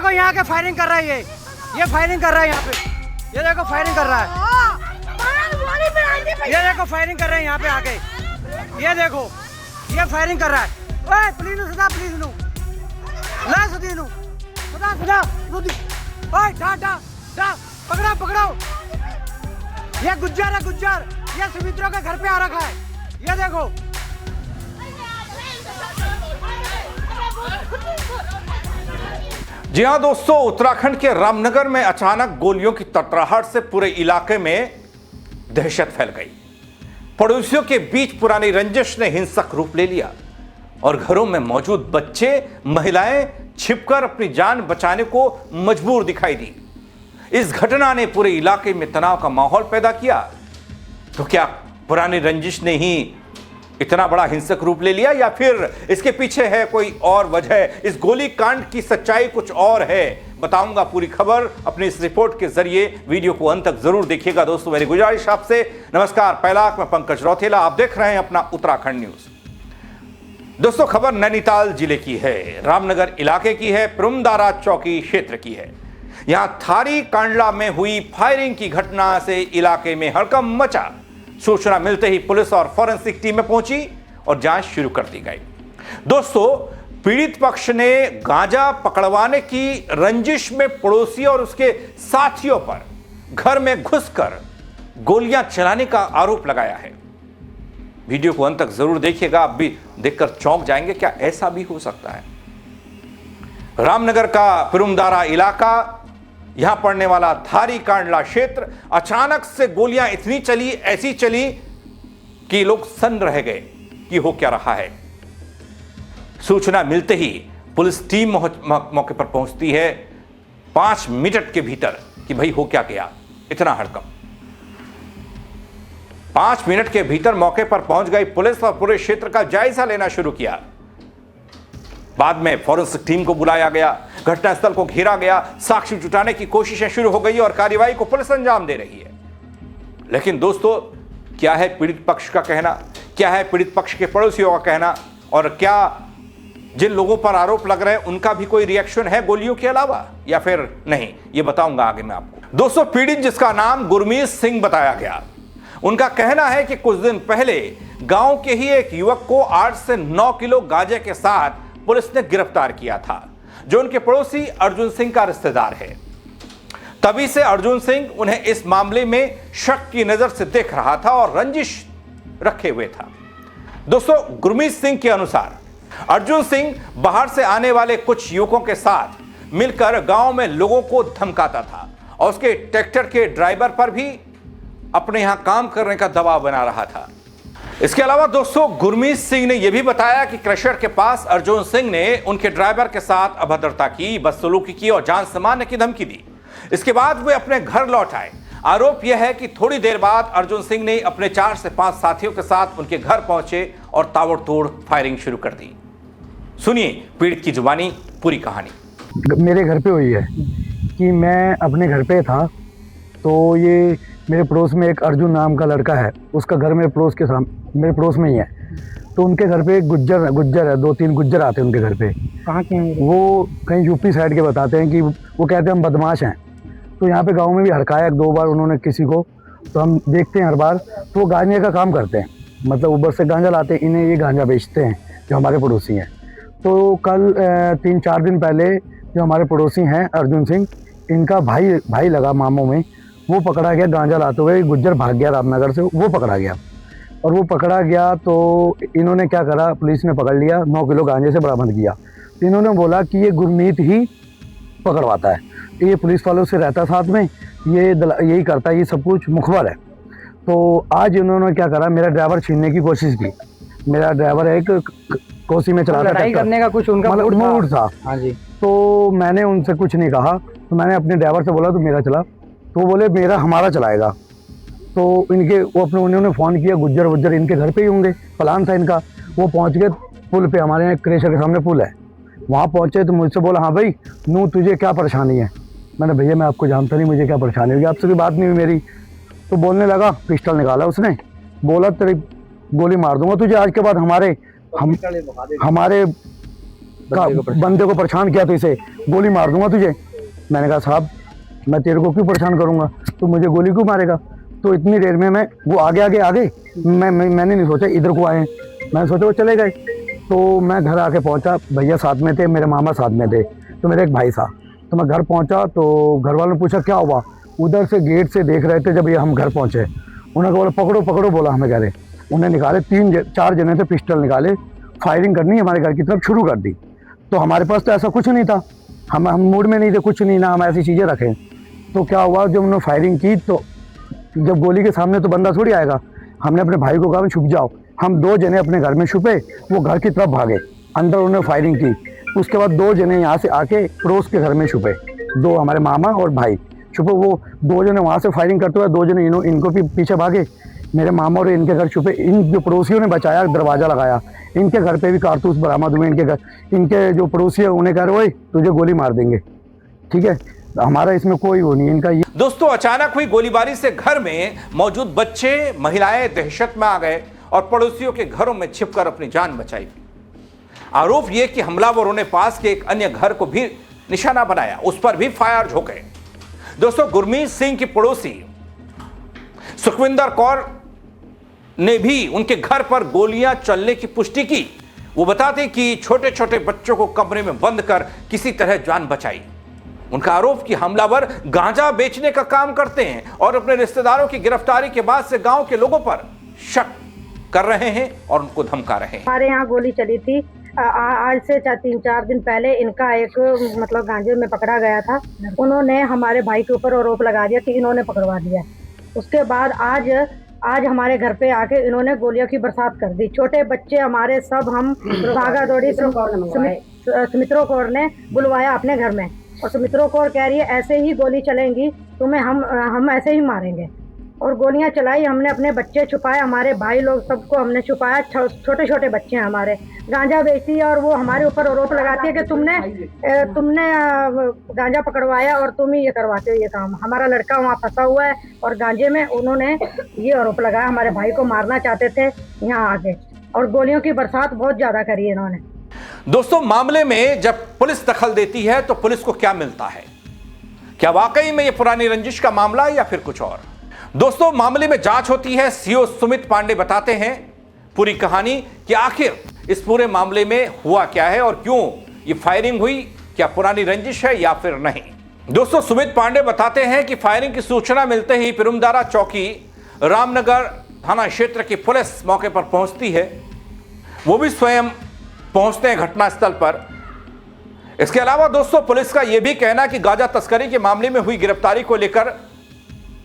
देखो यहाँ के फायरिंग कर रहा है, ये फायरिंग कर रहा है यहाँ पे, ये देखो फायरिंग कर रहा है, ये देखो फायरिंग कर रहे हैं यहाँ पे आके, ये देखो ये फायरिंग कर रहा है। ओए प्लीज सदा प्लीज नु ला सदी नु सदा सदा सदी, ओए डा डा डा पकड़ो पकड़ो, ये गुज्जर है गुज्जर, ये सुमित्रों के घर पे आ रखा है, ये देखो। जी हाँ दोस्तों, उत्तराखंड के रामनगर में अचानक गोलियों की तड़तड़ाहट से पूरे इलाके में दहशत फैल गई। पड़ोसियों के बीच पुरानी रंजिश ने हिंसक रूप ले लिया और घरों में मौजूद बच्चे महिलाएं छिपकर अपनी जान बचाने को मजबूर दिखाई दी। इस घटना ने पूरे इलाके में तनाव का माहौल पैदा किया। तो क्या पुरानी रंजिश ने ही इतना बड़ा हिंसक रूप ले लिया या फिर इसके पीछे है कोई और वजह? इस गोली कांड की सच्चाई कुछ और है। बताऊंगा पूरी खबर अपनी इस रिपोर्ट के जरिए। वीडियो को अंत तक जरूर देखिएगा दोस्तों, मेरी गुजारिश आपसे। नमस्कार, पैलाक में पंकज रौतेला, आप देख रहे हैं अपना उत्तराखंड न्यूज। दोस्तों खबर नैनीताल जिले की है, रामनगर इलाके की है, पुरुमदारा चौकी क्षेत्र की है। यहां थारी कांडला में हुई फायरिंग की घटना से इलाके में हड़कंप मचा। सूचना मिलते ही पुलिस और फॉरेंसिक टीमें पहुंची और जांच शुरू कर दी गई। दोस्तों पीड़ित पक्ष ने गांजा पकड़वाने की रंजिश में पड़ोसी और उसके साथियों पर घर में घुसकर गोलियां चलाने का आरोप लगाया है। वीडियो को अंत तक जरूर देखिएगा, आप भी देखकर चौंक जाएंगे, क्या ऐसा भी हो सकता है। रामनगर का पुरुमदारा इलाका, यहां पड़ने वाला थारी कांडला क्षेत्र, अचानक से गोलियां इतनी चली, ऐसी चली कि लोग सन्न रह गए कि हो क्या रहा है। सूचना मिलते ही पुलिस टीम मौके पर पहुंचती है 5 मिनट के भीतर कि भाई हो क्या गया, इतना हड़कंप। 5 मिनट के भीतर मौके पर पहुंच गई पुलिस और पूरे क्षेत्र का जायजा लेना शुरू किया। बाद में फॉरेंसिक टीम को बुलाया गया, घटनास्थल को घेरा गया, साक्ष्य जुटाने की कोशिशें शुरू हो गई और कार्रवाई को पुलिस अंजाम दे रही है। लेकिन दोस्तों क्या है पीड़ित पक्ष का कहना, क्या है पीड़ित पक्ष के पड़ोसियों का कहना, और क्या जिन लोगों पर आरोप लग रहे हैं उनका भी कोई रिएक्शन है गोलियों के अलावा या फिर नहीं, ये बताऊंगा आगे मैं आपको। दोस्तों पीड़ित जिसका नाम गुरमीत सिंह बताया गया, उनका कहना है कि कुछ दिन पहले गांव के ही एक युवक को 8 से 9 किलो गांजे के साथ पुलिस ने गिरफ्तार किया था, जो उनके पड़ोसी अर्जुन सिंह का रिश्तेदार है। तभी से अर्जुन सिंह उन्हें इस मामले में शक की नजर से देख रहा था और रंजिश रखे हुए था। दोस्तों गुरमीत सिंह के अनुसार अर्जुन सिंह बाहर से आने वाले कुछ युवकों के साथ मिलकर गांव में लोगों को धमकाता था और उसके ट्रैक्टर के ड्राइवर पर भी अपने यहां काम करने का दबाव बना रहा था। इसके अलावा दोस्तों गुरमीत सिंह ने यह भी बताया कि क्रशर के पास अर्जुन सिंह ने उनके ड्राइवर के साथ अभद्रता की, बदसलूकी की और जान से मारने की धमकी दी। इसके बाद वे अपने घर लौट आए। आरोप यह है कि थोड़ी देर बाद अर्जुन सिंह ने अपने 4 से 5 साथियों के साथ उनके घर पहुंचे और ताबड़तोड़ फायरिंग शुरू कर दी। सुनिए पीड़ित की जुबानी पूरी कहानी। मेरे घर पे हुई है कि मैं अपने घर पे था, तो ये मेरे पड़ोस में एक अर्जुन नाम का लड़का है, उसका घर मेरे पड़ोस में ही है। तो उनके घर पे एक गुज्जर है, 2-3 गुज्जर आते हैं उनके घर पे। कहाँ के हैं वो? कहीं यूपी साइड के बताते हैं कि वो कहते हैं हम बदमाश हैं। तो यहाँ पे गांव में भी हड़काया 2 बार उन्होंने किसी को, तो हम देखते हैं हर बार। तो वो गांजे का काम करते हैं, मतलब ऊपर से गांजा लाते हैं, इन्हें ये गांजा बेचते हैं जो हमारे पड़ोसी हैं। तो कल 3-4 दिन पहले जो हमारे पड़ोसी हैं अर्जुन सिंह, इनका भाई लगा मामों में, वो पकड़ा गया गांजा लाते हुए। गुज्जर भाग गया रामनगर से, वो पकड़ा गया। और वो पकड़ा गया तो इन्होंने क्या करा, पुलिस ने पकड़ लिया, 9 किलो गांजे से बरामद किया। तो इन्होंने बोला कि ये गुरमीत ही पकड़वाता है, ये पुलिस वालों से रहता साथ में, ये यही करता है, ये सब कुछ मुखबर है। तो आज इन्होंने क्या करा, मेरा ड्राइवर छीनने की कोशिश की। मेरा ड्राइवर एक कोसी में चलाता था, लड़ाई करने का कुछ उनका मूड था। हाँ जी। तो मैंने उनसे कुछ नहीं कहा, तो मैंने अपने ड्राइवर से बोला तो मेरा चला, तो वो बोले हमारा चलाएगा। तो उन्होंने फ़ोन किया, गुज्जर इनके घर पे ही होंगे, प्लान था इनका। वो पहुंच गए पुल पे, हमारे यहाँ क्रेशर के सामने पुल है, वहाँ पहुँचे तो मुझसे बोला हाँ भाई नू तुझे क्या परेशानी है। मैंने भैया मैं आपको जानता नहीं, मुझे क्या परेशानी होगी, आपसे कोई बात नहीं हुई मेरी। तो बोलने लगा, पिस्टल निकाला उसने, बोला तेरी गोली मार दूंगा तुझे आज के बाद हमारे बंदे को परेशान किया तो इसे गोली मार दूंगा तुझे। मैंने कहा साहब मैं तेरे को क्यों परेशान करूंगा, तू मुझे गोली क्यों मारेगा। तो इतनी देर में वो आगे मैंने नहीं सोचा इधर को आए, मैंने सोचा वो चले गए। तो मैं घर आके पहुंचा, भैया साथ में थे, मेरे मामा साथ में थे, तो मेरे एक भाई था। तो मैं घर पहुंचा तो घर वालों ने पूछा क्या हुआ, उधर से गेट से देख रहे थे। जब ये हम घर पहुंचे उन्होंने बोला पकड़ो पकड़ो, बोला हमें कह रहे। उन्हें निकाले 4 जने थे, पिस्टल निकाले, फायरिंग करनी हमारे घर की तरफ शुरू कर दी। तो हमारे पास तो ऐसा कुछ नहीं था, हम मूड में नहीं थे, कुछ नहीं ना हम ऐसी चीज़ें रखें। तो क्या हुआ जब उन्होंने फायरिंग की तो जब गोली के सामने तो बंदा थोड़ी आएगा, हमने अपने भाई को कहा छुप जाओ। हम 2 जने अपने घर में छुपे, वो घर की तरफ भागे, अंदर उन्होंने फायरिंग की। उसके बाद 2 जने यहाँ से आके पड़ोस के घर में छुपे, 2 हमारे मामा और भाई छुपे। वो 2 जने वहाँ से फायरिंग करते हुए 2 जने इनको भी पीछे भागे, मेरे मामा और इनके घर छुपे। इन जो पड़ोसियों ने बचाया, दरवाज़ा लगाया, इनके घर पे भी कारतूस बरामद हुए। इनके जो पड़ोसी है उन्हें कह रहे ओए तुझे गोली मार देंगे, ठीक है। हमारा इसमें कोई वो नहीं, इनका ये। दोस्तों अचानक हुई गोलीबारी से घर में मौजूद बच्चे महिलाएं दहशत में आ गए और पड़ोसियों के घरों में छिपकर अपनी जान बचाई। आरोप यह कि हमलावरों ने पास के एक अन्य घर को भी निशाना बनाया, उस पर भी फायर झोंके। दोस्तों गुरमीत सिंह की पड़ोसी सुखविंदर कौर ने भी उनके घर पर गोलियां चलने की पुष्टि की। वो बताते कि छोटे छोटे बच्चों को कमरे में बंद कर किसी तरह जान बचाई। उनका आरोप कि हमलावर गांजा बेचने का काम करते हैं और अपने रिश्तेदारों की गिरफ्तारी के बाद से गांव के लोगों पर शक कर रहे हैं और उनको धमका रहे हैं। हमारे यहाँ गोली चली थी आज से 3-4 दिन पहले। इनका एक मतलब गांजे में पकड़ा गया था, उन्होंने हमारे भाई के ऊपर आरोप लगा दिया कि इन्होंने पकड़वा दिया। उसके बाद आज हमारे घर पे आके इन्होंने गोलियों की बरसात कर दी। छोटे बच्चे हमारे सब हम भागा दौड़ी, सुमित्रो कौर ने बुलवाया अपने घर में और सुमित्रो कौर कह रही है ऐसे ही गोली चलेंगी तुम्हें, हम ऐसे ही मारेंगे। और गोलियां चलाई, हमने अपने बच्चे छुपाए, हमारे भाई लोग सबको हमने छुपाया। छोटे छोटे बच्चे हैं हमारे, गांजा बेचती है और वो हमारे ऊपर आरोप लगाती है कि तुमने गांजा पकड़वाया और तुम ही ये करवाते हो ये काम। हमारा लड़का वहाँ फंसा हुआ है और गांजे में उन्होंने ये आरोप लगाया। हमारे भाई को मारना चाहते थे यहाँ आके और गोलियों की बरसात बहुत ज्यादा करी है इन्होंने। दोस्तों मामले में जब पुलिस दखल देती है तो पुलिस को क्या मिलता है? क्या वाकई में यह पुरानी रंजिश का मामला या फिर कुछ और? दोस्तों मामले में जांच होती है। सीओ सुमित पांडे बताते हैं पूरी कहानी कि आखिर इस पूरे मामले में हुआ क्या है और क्यों ये फायरिंग हुई, क्या पुरानी रंजिश है या फिर नहीं। दोस्तों सुमित पांडे बताते हैं कि फायरिंग की सूचना मिलते ही पिरुमदारा चौकी रामनगर थाना क्षेत्र की पुलिस मौके पर पहुंचती है। वो भी स्वयं पहुंचते हैं घटनास्थल पर। इसके अलावा दोस्तों पुलिस का यह भी कहना कि गांजा तस्करी के मामले में हुई गिरफ्तारी को लेकर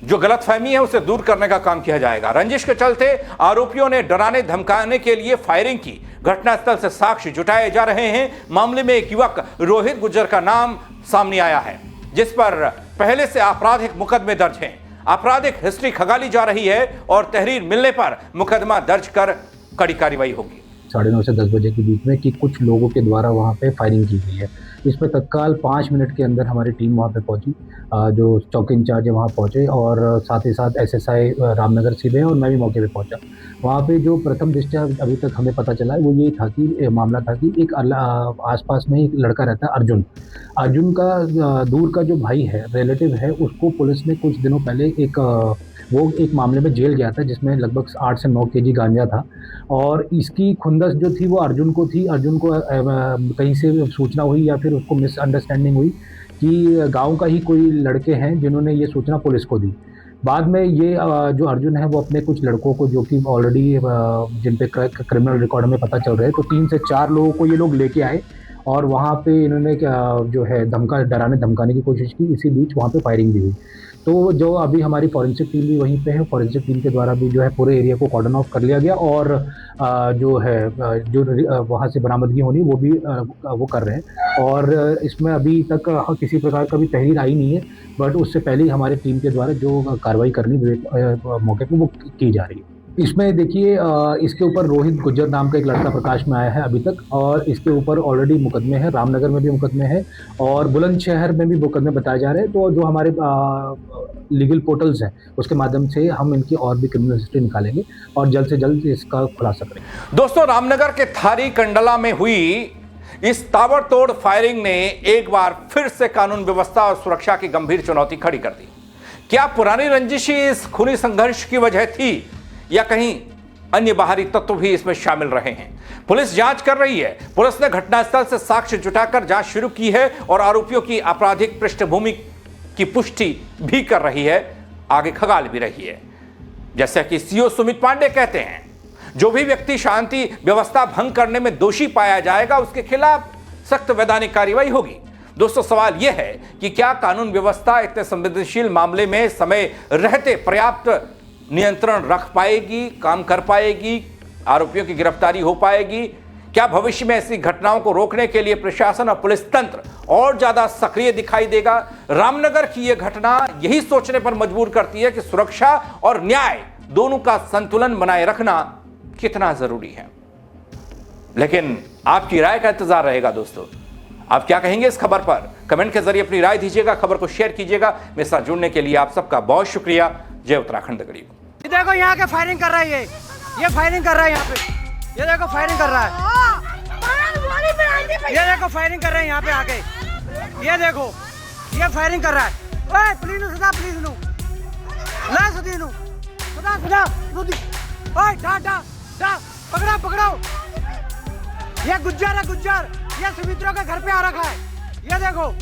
जो गलतफहमी है उसे दूर करने का काम किया जाएगा। रंजिश के चलते आरोपियों ने डराने धमकाने के लिए फायरिंग की। घटनास्थल से साक्ष्य जुटाए जा रहे हैं। मामले में एक युवक रोहित गुज्जर का नाम सामने आया है जिस पर पहले से आपराधिक मुकदमे दर्ज हैं। आपराधिक हिस्ट्री खंगाली जा रही है और तहरीर मिलने पर मुकदमा दर्ज कर कड़ी कार्रवाई होगी। 9:30 से 10 बजे के बीच में कि कुछ लोगों के द्वारा वहाँ पे फायरिंग की गई है। इस पर तत्काल 5 मिनट के अंदर हमारी टीम वहाँ पे पहुँची, जो चौकी इंचार्ज है वहाँ पहुँचे और साथ ही साथ एसएसआई रामनगर सीधे और मैं भी मौके पे पहुँचा। वहाँ पे जो प्रथम दृष्टया अभी तक हमें पता चला है वो ये था कि मामला था कि एक आसपास में एक लड़का रहता है अर्जुन का दूर का जो भाई है, रिलेटिव है, उसको पुलिस ने कुछ दिनों पहले वो एक मामले में जेल गया था जिसमें लगभग 8 से 9 केजी गांजा था और इसकी खुंदस जो थी वो अर्जुन को थी। अर्जुन को कहीं से सूचना हुई या फिर उसको मिसअंडरस्टैंडिंग हुई कि गांव का ही कोई लड़के हैं जिन्होंने ये सूचना पुलिस को दी। बाद में ये जो अर्जुन है वो अपने कुछ लड़कों को जो कि ऑलरेडी जिन पे क्रिमिनल रिकॉर्ड में पता चल रहा है, तो 3 से 4 लोगों को ये लोग लेके आए और वहाँ पे इन्होंने जो है डराने धमकाने की कोशिश की। इसी बीच वहाँ पे फायरिंग भी हुई। तो जो अभी हमारी फॉरेंसिक टीम भी वहीं पे है, फॉरेंसिक टीम के द्वारा भी जो है पूरे एरिया को कॉर्डन ऑफ कर लिया गया और जो है जो वहाँ से बरामदगी होनी वो भी वो कर रहे हैं और इसमें अभी तक किसी प्रकार का भी तहरीर आई नहीं है, बट उससे पहले ही हमारी टीम के द्वारा जो कार्रवाई करनी मौके पर वो की जा रही है। इसमें देखिए इसके ऊपर रोहित गुज्जर नाम का एक लड़का प्रकाश में आया है अभी तक और इसके ऊपर ऑलरेडी मुकदमे हैं, रामनगर में भी मुकदमे हैं और बुलंदशहर में भी मुकदमे बताए जा रहे हैं। तो जो हमारे लीगल पोर्टल्स हैं उसके माध्यम से हम इनकी और भी क्रिमिनल हिस्ट्री निकालेंगे और जल्द से जल्द इसका खुलासा करेंगे। दोस्तों रामनगर के थारी कंडला में हुई इस ताबड़तोड़ फायरिंग ने एक बार फिर से कानून व्यवस्था और सुरक्षा की गंभीर चुनौती खड़ी कर दी। क्या पुरानी रंजिश ही इस खूनी संघर्ष की वजह थी या कहीं अन्य बाहरी तत्व भी इसमें शामिल रहे हैं? पुलिस जांच कर रही है। पुलिस ने घटनास्थल से साक्ष्य जुटाकर जांच शुरू की है और आरोपियों की आपराधिक पृष्ठभूमि की पुष्टि भी कर रही है, आगे खगाल भी रही है। जैसा कि सीओ सुमित पांडे कहते हैं, जो भी व्यक्ति शांति व्यवस्था भंग करने में दोषी पाया जाएगा उसके खिलाफ सख्त वैधानिक कार्रवाई होगी। दोस्तों, सवाल यह है कि क्या कानून व्यवस्था इतने संवेदनशील मामले में समय रहते पर्याप्त नियंत्रण रख पाएगी, काम कर पाएगी, आरोपियों की गिरफ्तारी हो पाएगी? क्या भविष्य में ऐसी घटनाओं को रोकने के लिए प्रशासन और पुलिस तंत्र और ज्यादा सक्रिय दिखाई देगा? रामनगर की यह घटना यही सोचने पर मजबूर करती है कि सुरक्षा और न्याय दोनों का संतुलन बनाए रखना कितना जरूरी है। लेकिन आपकी राय का इंतजार रहेगा। दोस्तों, आप क्या कहेंगे इस खबर पर? कमेंट के जरिए अपनी राय दीजिएगा, खबर को शेयर कीजिएगा। मेरे साथ जुड़ने के लिए आप सबका बहुत शुक्रिया। जय उत्तराखंड गरीब। देखो यहाँ के फायरिंग कर रहा है, ये फायरिंग कर रहा है यहाँ पे। ये देखो फायरिंग कर रहा है, ये देखो फायरिंग कर रहे हैं यहाँ पे आके। ये देखो ये फायरिंग कर रहा है। ओए प्लीज सदा प्लीज नु ले सदी नु सदा सदा सदी। ओए डा डा डा पकड़ो पकड़ो। ये गुज्जर है, गुज्जर। ये सुमित्रों के घर पे आ रखा है। ये देखो